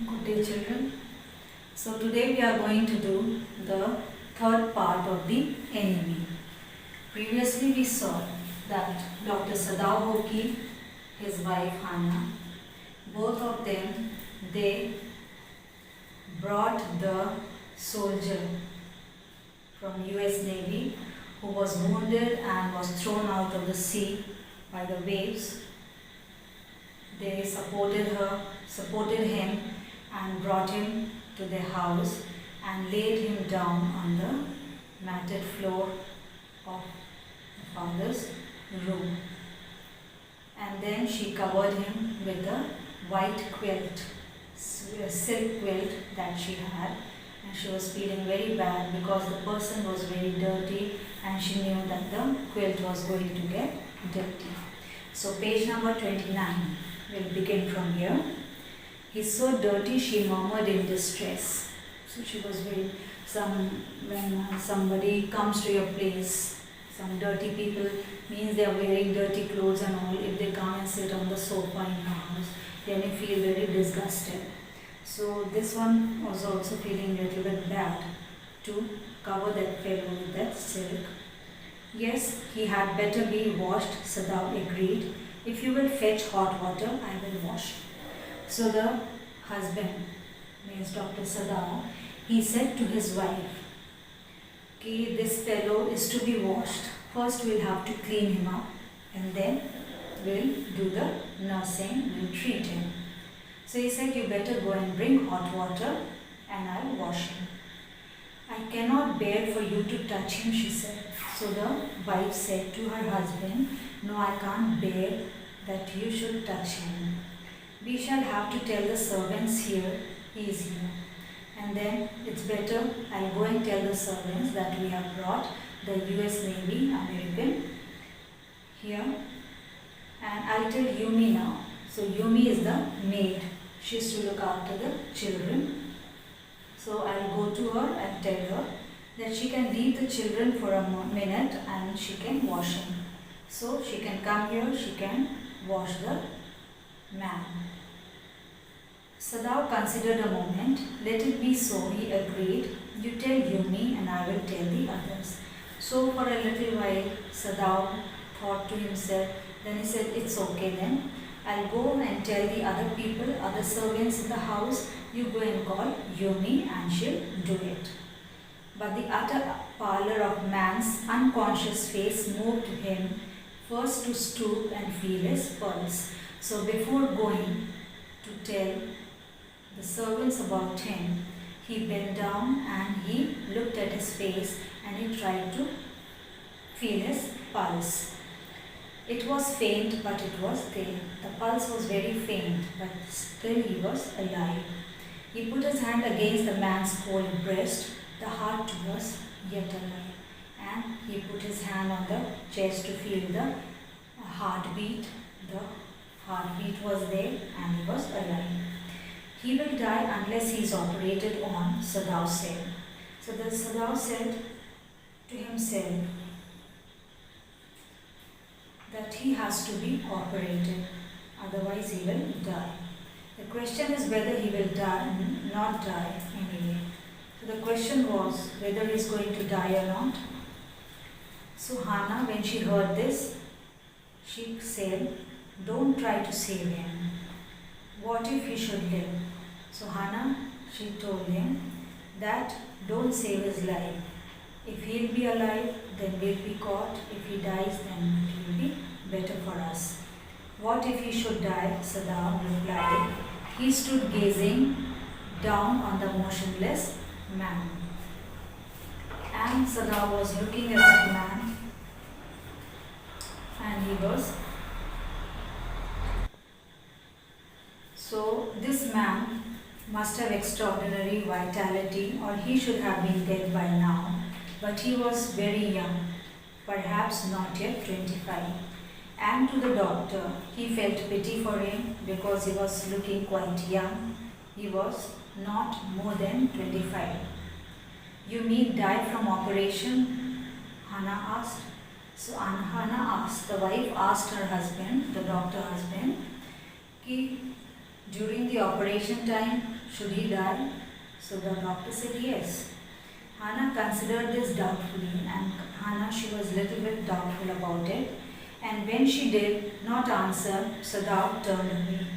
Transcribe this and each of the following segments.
Good day, children. So today we are going to do the third part of the enemy. Previously we saw that Dr. Sadao Hoki, his wife Hannah, both of them, they brought the soldier from US Navy who was wounded and was thrown out of the sea by the waves. They supported him and brought him to their house and laid him down on the matted floor of the father's room. And then she covered him with a white quilt, silk quilt that she had, and she was feeling very bad because the person was very dirty and she knew that the quilt was going to get dirty. So page number 29, we'll begin from here. He's so dirty, she murmured in distress. So she was very, when somebody comes to your place, some dirty people, means they are wearing dirty clothes and all, if they come and sit on the sofa in your house, then you feel very disgusted. So this one was also feeling a little bit bad to cover that fellow with that silk. Yes, he had better be washed, Sadao agreed. If you will fetch hot water, I will wash. So the husband, means Dr. Sadao, he said to his wife, okay, this fellow is to be washed. First we'll have to clean him up and then we'll do the nursing, we'll treat him. So he said, you better go and bring hot water and I'll wash him. I cannot bear for you to touch him, she said. So the wife said to her husband, no, I can't bear that you should touch him. We shall have to tell the servants here, he is here. And then it's better I'll go and tell the servants that we have brought the US Navy American here. And I'll tell Yumi now. So Yumi is the maid. She is to look after the children. So I'll go to her and tell her that she can leave the children for a minute and she can wash him. So she can come here, she can wash the man. Sadao considered a moment. Let it be so, he agreed. You tell Yumi and I will tell the others. So for a little while, Sadao thought to himself. Then he said, it's okay then. I'll go and tell the other people, other servants in the house, you go and call Yumi and she'll do it. But the utter pallor of man's unconscious face moved him first to stoop and feel his pulse. So before going to tell the servants about him, he bent down and he looked at his face and he tried to feel his pulse. It was faint, but it was there. The pulse was very faint, but still he was alive. He put his hand against the man's cold breast. The heart was yet alive. And he put his hand on the chest to feel the heartbeat. The heartbeat was there and he was alive. He will die unless he is operated on, Sadao said. So the Sadao said to himself that he has to be operated, otherwise he will die. The question is whether he will die, not die anyway. So the question was whether he is going to die or not. So Hannah, when she heard this, she said, don't try to save him. What if he should live? So Hannah, she told him that don't save his life. If he'll be alive, then we'll be caught. If he dies, then it will be better for us. What if he should die? Sadao replied. He stood gazing down on the motionless man. And Sadao was looking at that man and he was. So this man must have extraordinary vitality or he should have been dead by now. But he was very young, perhaps not yet 25. And to the doctor, he felt pity for him because he was looking quite young. He was not more than 25. You mean die from operation? Hannah asked. So Hannah asked, the wife asked her husband, the doctor husband, कि during the operation time should he die? So the doctor said yes. Hannah considered this doubtfully, and Hannah, she was a little bit doubtful about it. And when she did not answer, Sadaf turned away.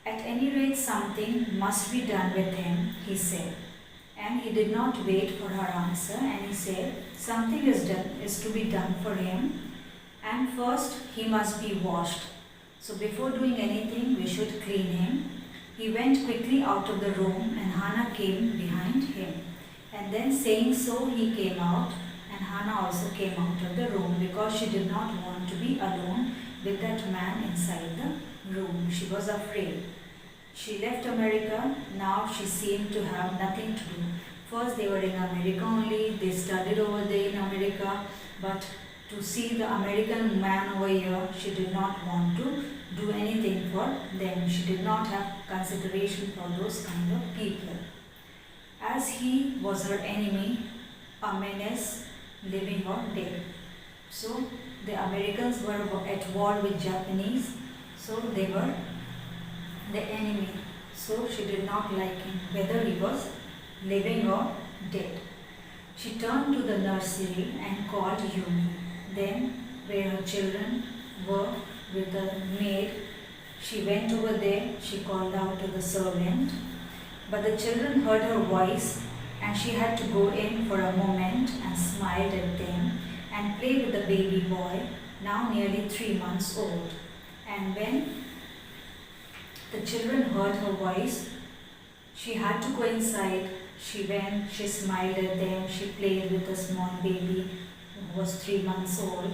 At any rate, something must be done with him, he said. And he did not wait for her answer, and he said, something is to be done for him, and first he must be washed. So before doing anything, we should clean him. He went quickly out of the room, and Hannah came behind him. And then saying so, he came out, and Hannah also came out of the room because she did not want to be alone with that man inside the room. She was afraid. She left America. Now she seemed to have nothing to do. First they were in America only, they studied over there in America, but to see the American man over here, she did not want to do anything for them. She did not have consideration for those kind of people. As he was her enemy, a menace, living or dead. So the Americans were at war with Japanese, so they were the enemy. So she did not like him, whether he was living or dead. She turned to the nursery and called Yumi. Then, where her children were with the maid, she went over there. She called out to the servant. But the children heard her voice, and she had to go in for a moment and smiled at them and play with the baby boy, now nearly 3 months old. And when the children heard her voice, she had to go inside. She went, she smiled at them, she played with a small baby who was 3 months old.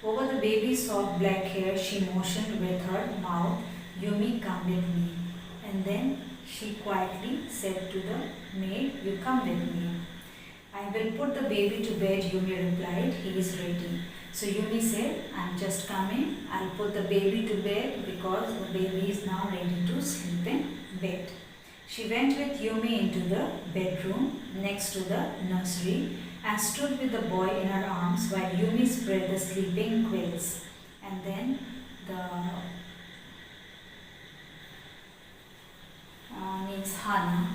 Over the baby's soft black hair, she motioned with her mouth, Yumi, come with me. And then she quietly said to the maid, you come with me. I will put the baby to bed, Yumi replied, he is ready. So Yumi said, I'm just coming, I'll put the baby to bed because the baby is now ready to sleep in bed. She went with Yumi into the bedroom next to the nursery and stood with the boy in her arms while Yumi spread the sleeping quilts. And then Hannah,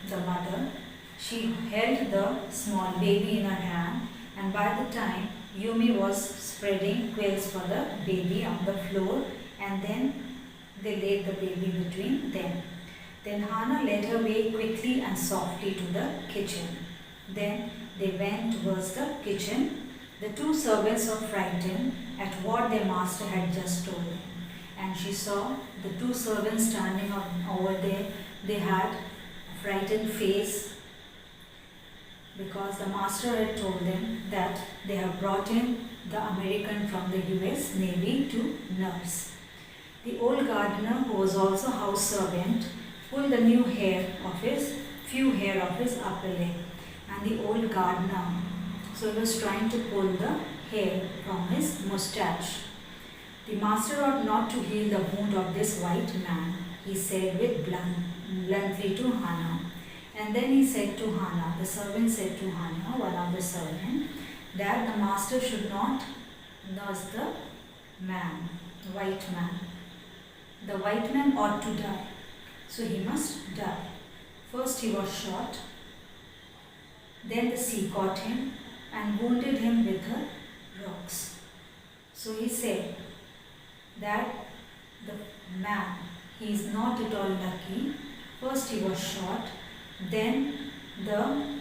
the mother, she held the small baby in her hand, and by the time Yumi was spreading quilts for the baby on the floor, and then they laid the baby between them. Then Hannah led her way quickly and softly to the kitchen. Then they went towards the kitchen. The 2 servants were frightened at what their master had just told them. And she saw the 2 servants standing over there. They had a frightened face because the master had told them that they have brought in the American from the US Navy to nurse. The old gardener, who was also house servant, pulled the few hair of his upper lip. And the old gardener, so he was trying to pull the hair from his moustache. The master ought not to heal the wound of this white man, he said bluntly to Hannah. And then he said to Hannah, the servant said to Hannah, one of the servants, that the master should not nurse the man, the white man. The white man ought to die, so he must die. First he was shot, then the sea caught him and wounded him with her rocks. So he said that the man, he is not at all lucky. First he was shot, then the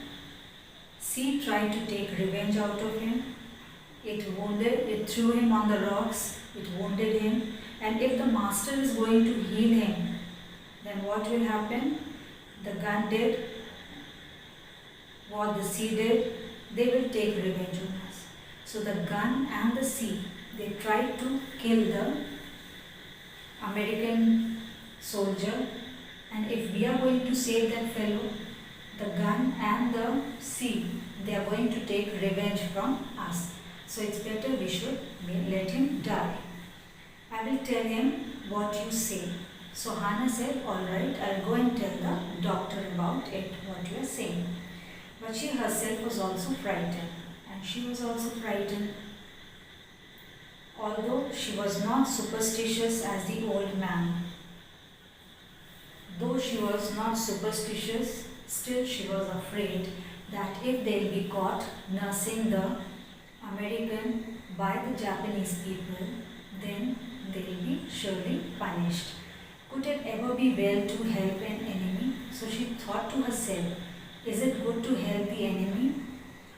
sea tried to take revenge out of him. It threw him on the rocks, it wounded him. And if the master is going to heal him, then what will happen? The gun did what the sea did, they will take revenge on us. So the gun and the sea, they tried to kill the American soldier, and if we are going to save that fellow, the gun and the sea, they are going to take revenge from us. So it's better we should let him die. I will tell him what you say. So Hannah said, all right, I'll go and tell the doctor about it, what you are saying. But she herself was also frightened, and she was also frightened. Although she was not superstitious as the old man, Though she was not superstitious, still she was afraid that if they'll be caught nursing the American by the Japanese people, then they'll be surely punished. Could it ever be well to help an enemy? So she thought to herself, is it good to help the enemy?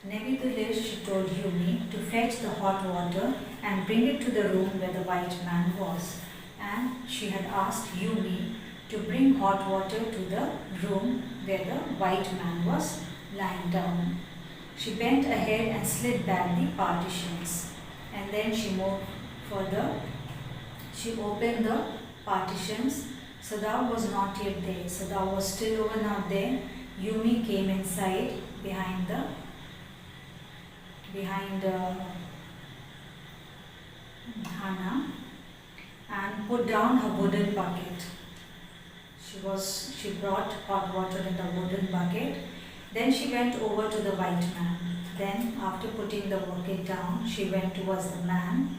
Nevertheless, she told Yumi to fetch the hot water and bring it to the room where the white man was. And she had asked Yumi to bring hot water to the room where the white man was lying down. She bent ahead and slid back the partitions. And then she moved further. She opened the partitions. Sadao was not yet there. Sadao was still over not there. Yumi came inside behind Hana and put down her wooden bucket. She brought hot water in the wooden bucket. Then she went over to the white man. Then after putting the bucket down, she went towards the man.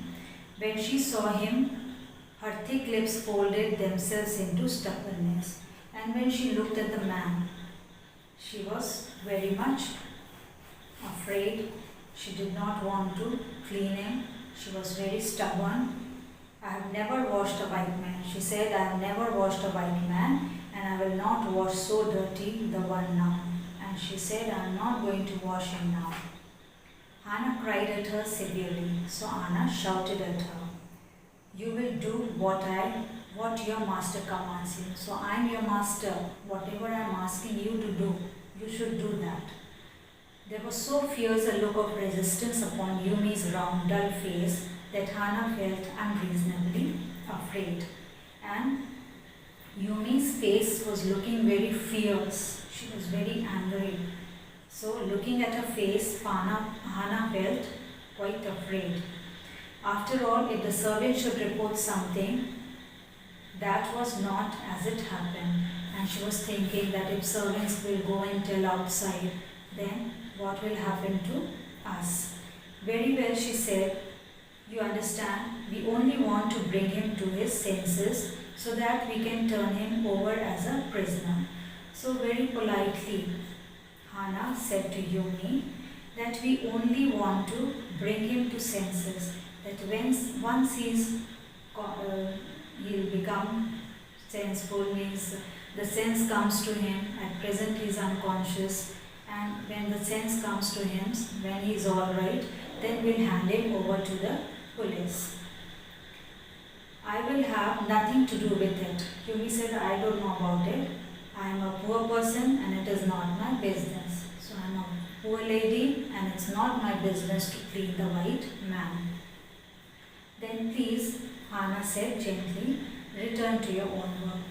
When she saw him, her thick lips folded themselves into stubbornness. And when she looked at the man, she was very much afraid. She did not want to clean him. She was very stubborn. I have never washed a white man. She said, I have never washed a white man and I will not wash so dirty the one now. And she said, I am not going to wash him now. Hannah cried at her severely. So Anna shouted at her, you will do what your master commands you. So I am your master. Whatever I am asking you to do, you should do that. There was so fierce a look of resistance upon Yumi's round, dull face that Hannah felt unreasonably afraid. And Yumi's face was looking very fierce. She was very angry. So looking at her face, Hannah felt quite afraid. After all, if the servant should report something, that was not as it happened. And she was thinking that if servants will go and tell outside, then what will happen to us? Very well, she said, you understand, we only want to bring him to his senses so that we can turn him over as a prisoner. So very politely, Hannah said to Yumi that we only want to bring him to senses, that once he'll become senseful, means the sense comes to him. At present he is unconscious, and when the sense comes to him, when he is all right, then we'll hand him over to the police. I will have nothing to do with it. Yumi said, I don't know about it. I am a poor person and it is not my business. So I am a poor lady and it's not my business to clean the white man. Then please, Hannah said gently, return to your own work.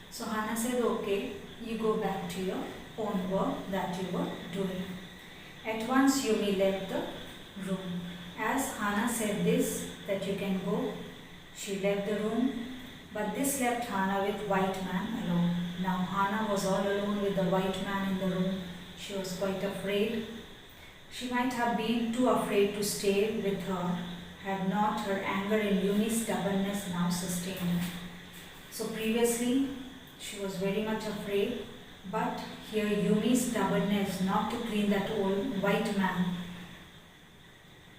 So Hannah said, okay, you go back to your own work that you were doing. At once Yumi left the room. As Hannah said this, that you can go, she left the room, but this left Hannah with white man alone. Now Hannah was all alone with the white man in the room. She was quite afraid. She might have been too afraid to stay with her, had not her anger and Yumi's stubbornness now sustained her. So previously, she was very much afraid, but here Yumi's stubbornness not to clean that old white man,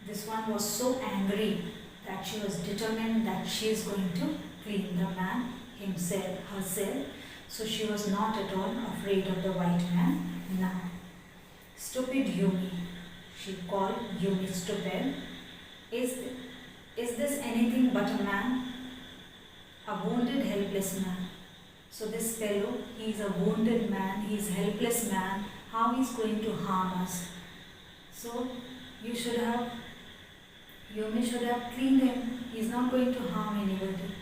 this one was so angry that she was determined that she is going to clean the man herself. So she was not at all afraid of the white man now. Stupid Yumi, she called Yumi stupid. Is this anything but a man? A wounded, helpless man. So this fellow, he is a wounded man, he is a helpless man. How he is going to harm us? So Yumi should have cleaned him. He is not going to harm anybody.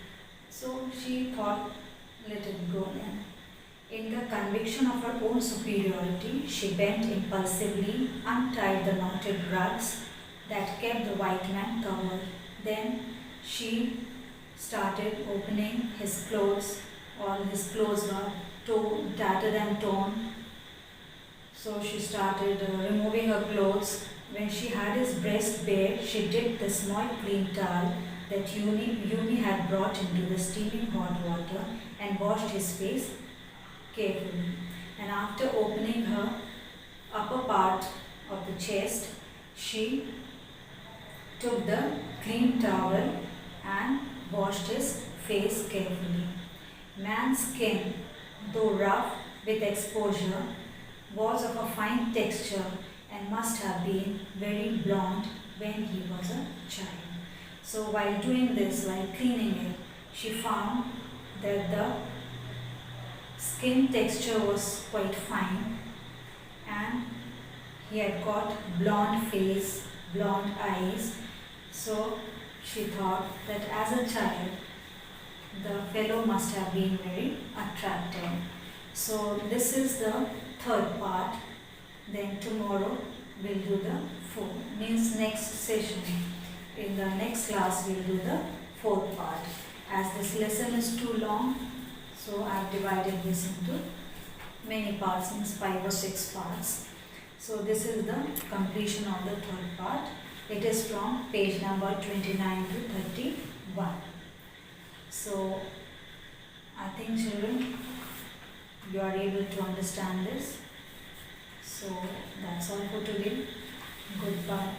So she thought, let it go then. In the conviction of her own superiority, she bent impulsively, untied the knotted rugs that kept the white man covered. Then she started opening his clothes. All his clothes were tattered and torn. So she started removing her clothes. When she had his breast bare, she dipped the small clean towel that Yumi had brought into the steaming hot water and washed his face carefully, and after opening her upper part of the chest, she took the clean towel and washed his face carefully. Man's skin, though rough with exposure, was of a fine texture and must have been very blonde when he was a child. So while doing this, while cleaning it, she found that the skin texture was quite fine and he had got blonde face, blonde eyes. So she thought that as a child, the fellow must have been very attractive. So this is the third part. Then tomorrow we'll do the fourth. Means next session. In the next class we'll do the fourth part. As this lesson is too long, so I've divided this into many parts, means 5 or 6 parts. So this is the completion of the third part. It is from page number 29 to 31. So I think children, you are able to understand this. So that's all for today. Goodbye.